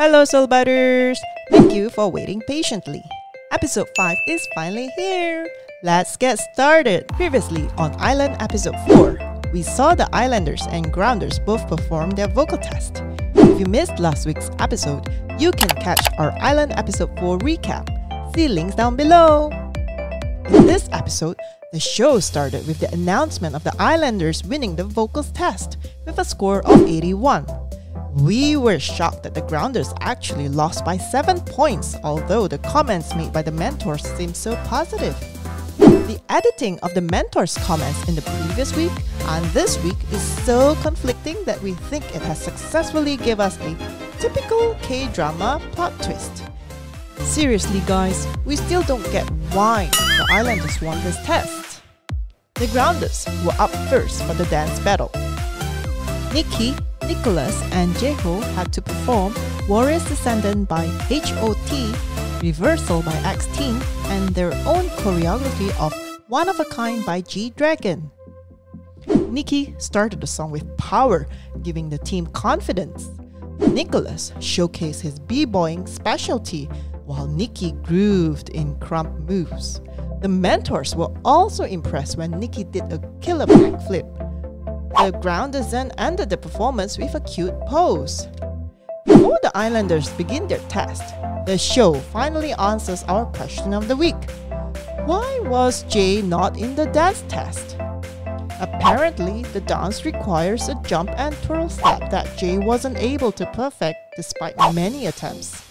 Hello Soulbuders! Thank you for waiting patiently. Episode 5 is finally here! Let's get started! Previously on Island Episode 4, we saw the Islanders and Grounders both perform their vocal test. If you missed last week's episode, you can catch our Island Episode 4 recap. See links down below! In this episode, the show started with the announcement of the Islanders winning the vocals test with a score of 81. We were shocked that the Grounders actually lost by 7 points, although the comments made by the mentors seemed so positive. The editing of the mentors' comments in the previous week and this week is so conflicting that we think it has successfully given us a typical K-drama plot twist. Seriously guys, we still don't get why the Islanders won this test. The Grounders were up first for the dance battle. Nikki, Nicholas and Jeho had to perform Warrior's Descendant by H.O.T, Reversal by X-Teen, and their own choreography of One of a Kind by G-Dragon. Nikki started the song with power, giving the team confidence. Nicholas showcased his b-boying specialty, while Nikki grooved in krump moves. The mentors were also impressed when Nikki did a killer backflip. The Grounders then ended the performance with a cute pose. Before the Islanders begin their test, the show finally answers our question of the week. Why was Jay not in the dance test? Apparently, the dance requires a jump and twirl step that Jay wasn't able to perfect despite many attempts.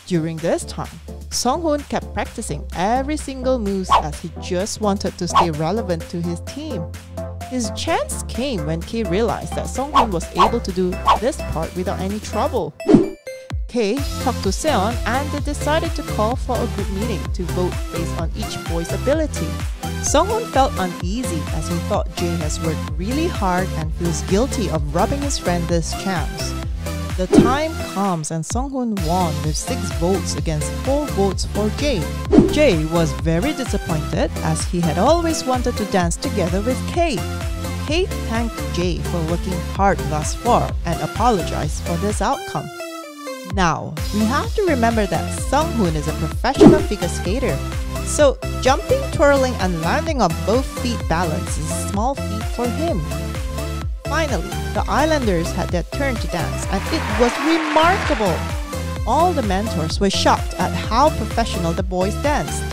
During this time, Sunghoon kept practicing every single move as he just wanted to stay relevant to his team. His chance came when Kay realized that Sunghoon was able to do this part without any trouble. Kay talked to Seon and they decided to call for a group meeting to vote based on each boy's ability. Sunghoon felt uneasy as he thought Jay has worked really hard and feels guilty of robbing his friend this chance. The time comes and Sunghoon won with 6 votes against 4 votes for Jay. Jay was very disappointed as he had always wanted to dance together with Kay. Kay thanked Jay for working hard thus far and apologized for this outcome. Now, we have to remember that Sunghoon is a professional figure skater, so jumping, twirling, and landing on both feet balance is a small feat for him. Finally, the Islanders had their turn to dance and it was remarkable! All the mentors were shocked at how professional the boys danced.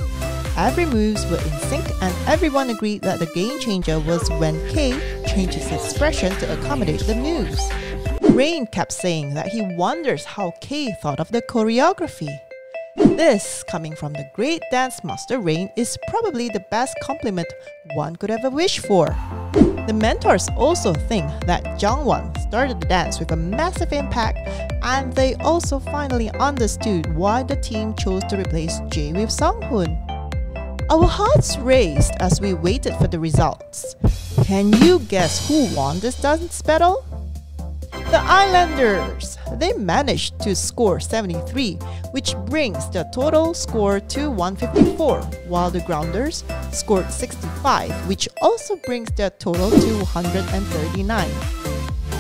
Every moves were in sync and everyone agreed that the game changer was when Kay changed his expression to accommodate the moves. Rain kept saying that he wonders how Kay thought of the choreography. This, coming from the great dance master Rain, is probably the best compliment one could ever wish for. The mentors also think that Jungwon started the dance with a massive impact, and they also finally understood why the team chose to replace Jay with Sunghoon. Our hearts raced as we waited for the results. Can you guess who won this dance battle? The Islanders! They managed to score 73, which brings the total score to 154, while the Grounders scored 65, which also brings their total to 139.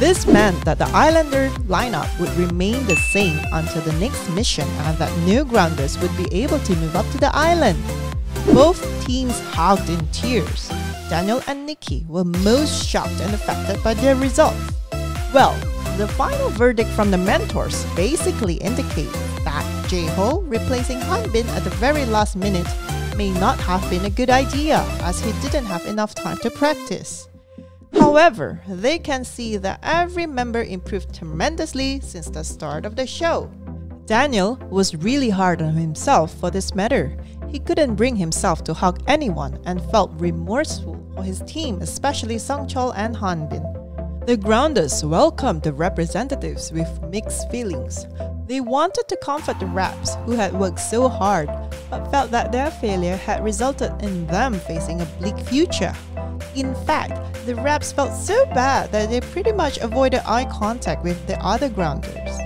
This meant that the Islander lineup would remain the same until the next mission and that new Grounders would be able to move up to the island. Both teams hugged in tears. Daniel and Nikki were most shocked and affected by their results. Well, the final verdict from the mentors basically indicates that Jeho replacing Hanbin at the very last minute may not have been a good idea as he didn't have enough time to practice. However, they can see that every member improved tremendously since the start of the show. Daniel was really hard on himself for this matter. He couldn't bring himself to hug anyone and felt remorseful for his team, especially Sungchul and Hanbin. The Grounders welcomed the representatives with mixed feelings. They wanted to comfort the Raps who had worked so hard but felt that their failure had resulted in them facing a bleak future. In fact, the Raps felt so bad that they pretty much avoided eye contact with the other Grounders.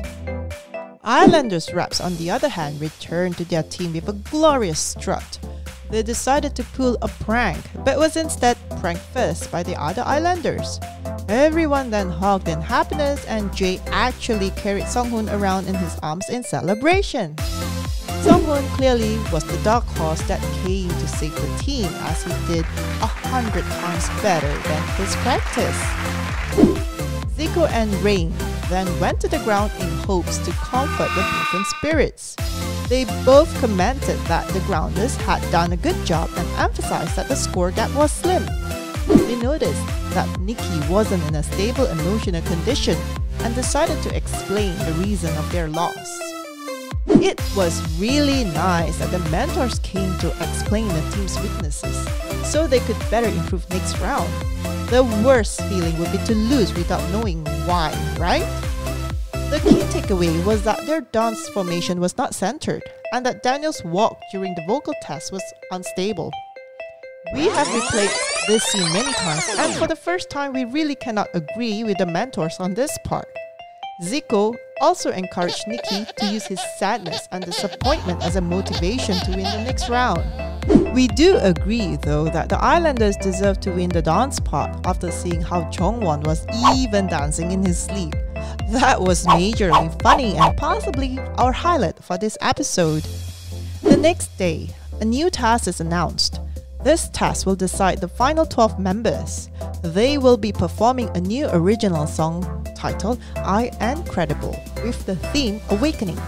Islanders Raps on the other hand returned to their team with a glorious strut. they decided to pull a prank, but was instead pranked first by the other islanders. Everyone then hugged in happiness, and Jay actually carried Sung-hoon around in his arms in celebration. Sung-hoon clearly was the dark horse that came to save the team, as he did 100 times better than his practice. Zico and Rain then went to the ground in hopes to comfort the broken spirits. They both commented that the grounders had done a good job and emphasized that the score gap was slim. They noticed that Nikki wasn't in a stable emotional condition and decided to explain the reason of their loss. It was really nice that the mentors came to explain the team's weaknesses so they could better improve next round. The worst feeling would be to lose without knowing why, right? The key takeaway was that their dance formation was not centered and that Daniel's walk during the vocal test was unstable. We have replayed this scene many times, and for the first time we really cannot agree with the mentors on this part. Zico also encouraged Nikki to use his sadness and disappointment as a motivation to win the next round. We do agree though that the Islanders deserve to win the dance part after seeing how Jongwon was even dancing in his sleep. That was majorly funny and possibly our highlight for this episode. The next day, a new task is announced. This task will decide the final 12 members. They will be performing a new original song titled I Am Credible with the theme Awakening.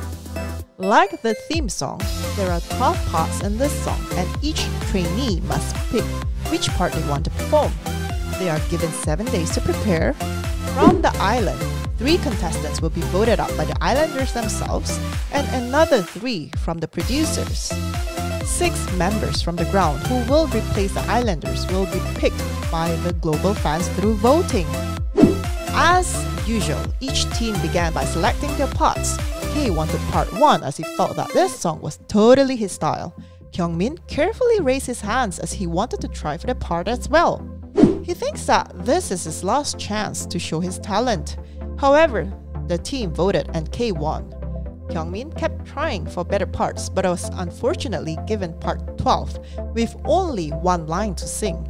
Like the theme song, there are 12 parts in this song and each trainee must pick which part they want to perform. They are given 7 days to prepare. From the island, 3 contestants will be voted out by the Islanders themselves and another 3 from the producers. 6 members from the ground who will replace the Islanders will be picked by the global fans through voting. As usual, each team began by selecting their parts. K wanted part 1 as he felt that this song was totally his style. Kyungmin carefully raised his hands as he wanted to try for the part as well. He thinks that this is his last chance to show his talent. However, the team voted and K won. Kyungmin kept trying for better parts but was unfortunately given part 12 with only 1 line to sing.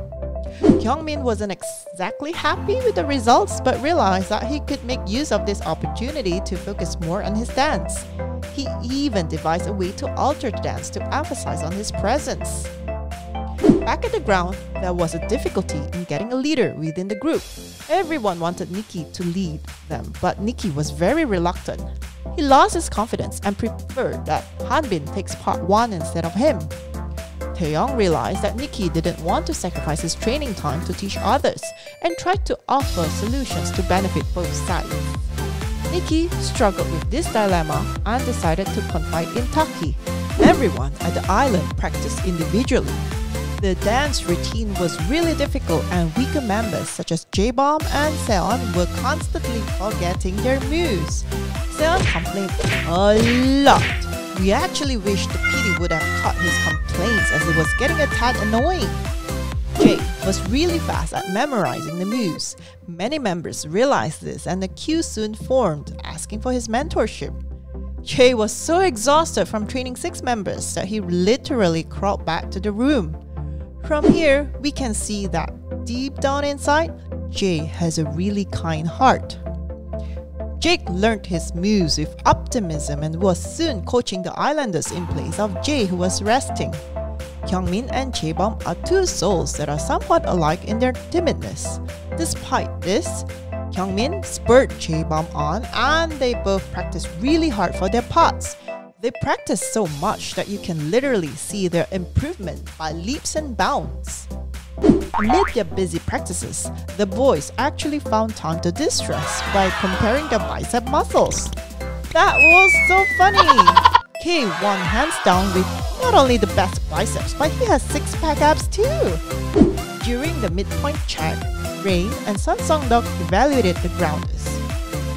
Kyungmin wasn't exactly happy with the results but realized that he could make use of this opportunity to focus more on his dance. He even devised a way to alter the dance to emphasize on his presence. Back at the ground, there was a difficulty in getting a leader within the group. Everyone wanted Nikki to lead them, but Nikki was very reluctant. He lost his confidence and preferred that Hanbin takes part 1 instead of him. Taeyong realized that Nikki didn't want to sacrifice his training time to teach others and tried to offer solutions to benefit both sides. Nikki struggled with this dilemma and decided to confide in Taki. Everyone at the island practiced individually. The dance routine was really difficult and weaker members such as J-Bomb and Seon were constantly forgetting their moves. Seon complained a lot. We actually wished the PD would have cut his complaints as it was getting a tad annoying. Jay was really fast at memorizing the moves. Many members realized this and a queue soon formed asking for his mentorship. Jay was so exhausted from training 6 members that he literally crawled back to the room. From here, we can see that deep down inside, Jay has a really kind heart. Jake learned his moves with optimism and was soon coaching the Islanders in place of Jay, who was resting. Kyungmin and J-Bomb are 2 souls that are somewhat alike in their timidness. Despite this, Kyungmin spurred J-Bomb on and they both practiced really hard for their parts. They practiced so much that you can literally see their improvement by leaps and bounds. Amid their busy practices, the boys actually found time to distress by comparing their bicep muscles. That was so funny! K won hands down with not only the best biceps, but he has 6-pack abs too! During the midpoint check, Rain and Sun Song-dok evaluated the grounders.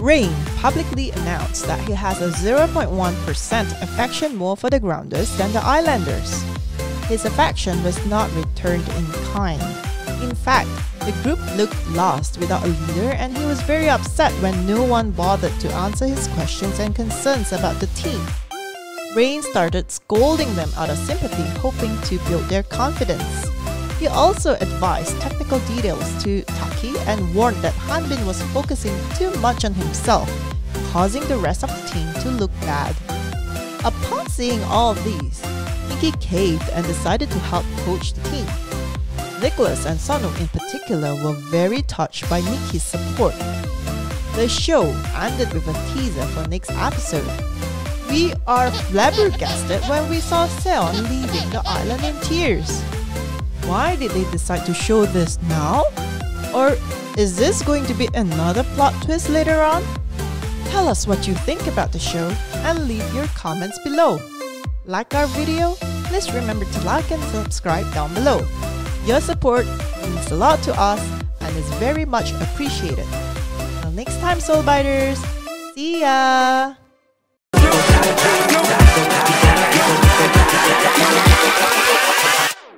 Rain publicly announced that he has a 0.1% affection more for the grounders than the Islanders. His affection was not returned in kind. In fact, the group looked lost without a leader and he was very upset when no one bothered to answer his questions and concerns about the team. Rain started scolding them out of sympathy, hoping to build their confidence. He also advised technical details to Taki and warned that Hanbin was focusing too much on himself, causing the rest of the team to look bad. Upon seeing all of these, Miki caved and decided to help coach the team. Nicholas and Sonu in particular were very touched by Miki's support. The show ended with a teaser for next episode. We are flabbergasted when we saw Seon leaving the island in tears. Why did they decide to show this now? Or is this going to be another plot twist later on? Tell us what you think about the show and leave your comments below. Like our video? Please remember to like and subscribe down below. Your support means a lot to us and is very much appreciated. Till next time, Soulbiters! See ya!